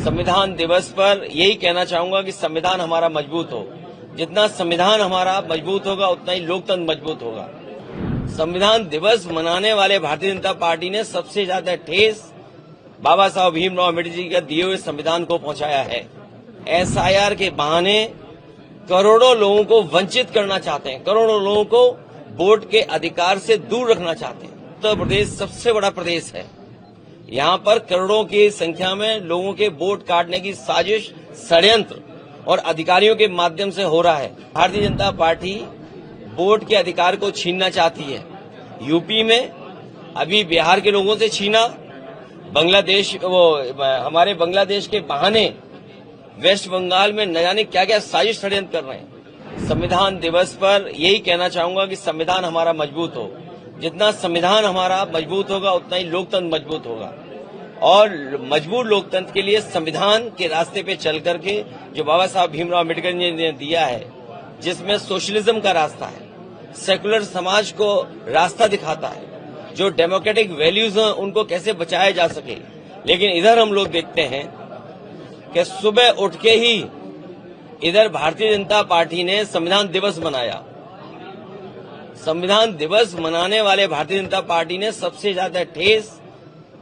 संविधान दिवस पर यही कहना चाहूंगा कि संविधान हमारा मजबूत हो। जितना संविधान हमारा मजबूत होगा उतना ही लोकतंत्र मजबूत होगा। संविधान दिवस मनाने वाले भारतीय जनता पार्टी ने सबसे ज्यादा ठेस बाबा साहब भीमराव अम्बेडकर जी का दिए हुए संविधान को पहुंचाया है। एसआईआर के बहाने करोड़ों लोगों को वंचित करना चाहते हैं, करोड़ों लोगों को वोट के अधिकार से दूर रखना चाहते हैं। उत्तर प्रदेश सबसे बड़ा प्रदेश है। यहाँ पर करोड़ों की संख्या में लोगों के वोट काटने की साजिश, षड्यंत्र और अधिकारियों के माध्यम से हो रहा है। भारतीय जनता पार्टी वोट के अधिकार को छीनना चाहती है। यूपी में अभी बिहार के लोगों से छीना, हमारे बांग्लादेश के बहाने वेस्ट बंगाल में न जाने क्या क्या साजिश षड्यंत्र कर रहे हैं। संविधान दिवस पर यही कहना चाहूंगा कि संविधान हमारा मजबूत हो। जितना संविधान हमारा मजबूत होगा उतना ही लोकतंत्र मजबूत होगा। और मजबूत लोकतंत्र के लिए संविधान के रास्ते पे चल करके जो बाबा साहब भीमराव अम्बेडकर जी ने दिया है, जिसमें सोशलिज्म का रास्ता है, सेकुलर समाज को रास्ता दिखाता है, जो डेमोक्रेटिक वैल्यूज हैं उनको कैसे बचाया जा सके। लेकिन इधर हम लोग देखते हैं कि सुबह उठ के ही इधर भारतीय जनता पार्टी ने संविधान दिवस मनाया। संविधान दिवस मनाने वाले भारतीय जनता पार्टी ने सबसे ज्यादा ठेस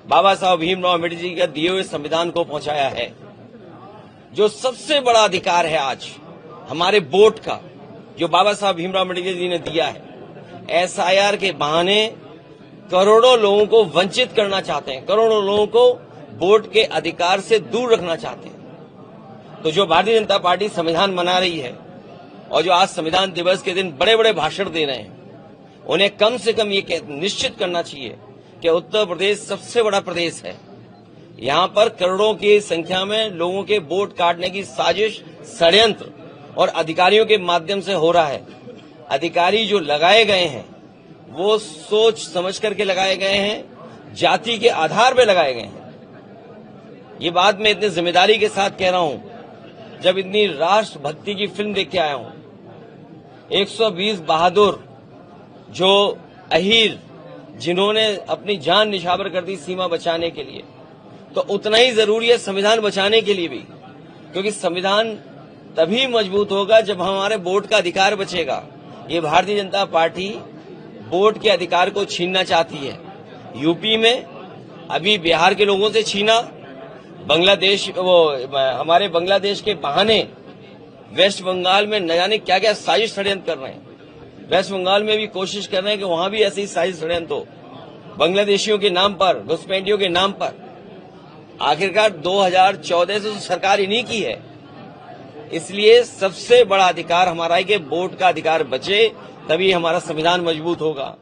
बाबा साहब भीमराव अम्बेडकर जी का दिए हुए संविधान को पहुंचाया है। जो सबसे बड़ा अधिकार है आज हमारे वोट का, जो बाबा साहब भीमराव अम्बेडकर जी ने दिया है, एसआईआर के बहाने करोड़ों लोगों को वंचित करना चाहते हैं, करोड़ों लोगों को वोट के अधिकार से दूर रखना चाहते हैं। तो जो भारतीय जनता पार्टी संविधान मना रही है और जो आज संविधान दिवस के दिन बड़े बड़े भाषण दे रहे हैं, उन्हें कम से कम ये निश्चित करना चाहिए कि उत्तर प्रदेश सबसे बड़ा प्रदेश है। यहाँ पर करोड़ों की संख्या में लोगों के वोट काटने की साजिश, षड्यंत्र और अधिकारियों के माध्यम से हो रहा है। अधिकारी जो लगाए गए हैं वो सोच समझ करके लगाए गए हैं, जाति के आधार पर लगाए गए हैं। ये बात मैं इतनी जिम्मेदारी के साथ कह रहा हूं, जब इतनी राष्ट्रभक्ति की फिल्म देख के आया हूं। 120 बहादुर जो अहीर, जिन्होंने अपनी जान निछावर कर दी सीमा बचाने के लिए, तो उतना ही जरूरी है संविधान बचाने के लिए भी, क्योंकि संविधान तभी मजबूत होगा जब हमारे वोट का अधिकार बचेगा। ये भारतीय जनता पार्टी वोट के अधिकार को छीनना चाहती है। यूपी में अभी बिहार के लोगों से छीना, हमारे बांग्लादेश के बहाने वेस्ट बंगाल में न जाने क्या क्या साजिश षड्यंत्र कर रहे हैं। वेस्ट बंगाल में भी कोशिश कर रहे हैं कि वहां भी ऐसी साजिश षड्यंत्र हो, बांग्लादेशियों के नाम पर, घुसपैठियों के नाम पर। आखिरकार 2014 से तो सरकार इन्हीं की है। इसलिए सबसे बड़ा अधिकार हमारा है कि वोट का अधिकार बचे, तभी हमारा संविधान मजबूत होगा।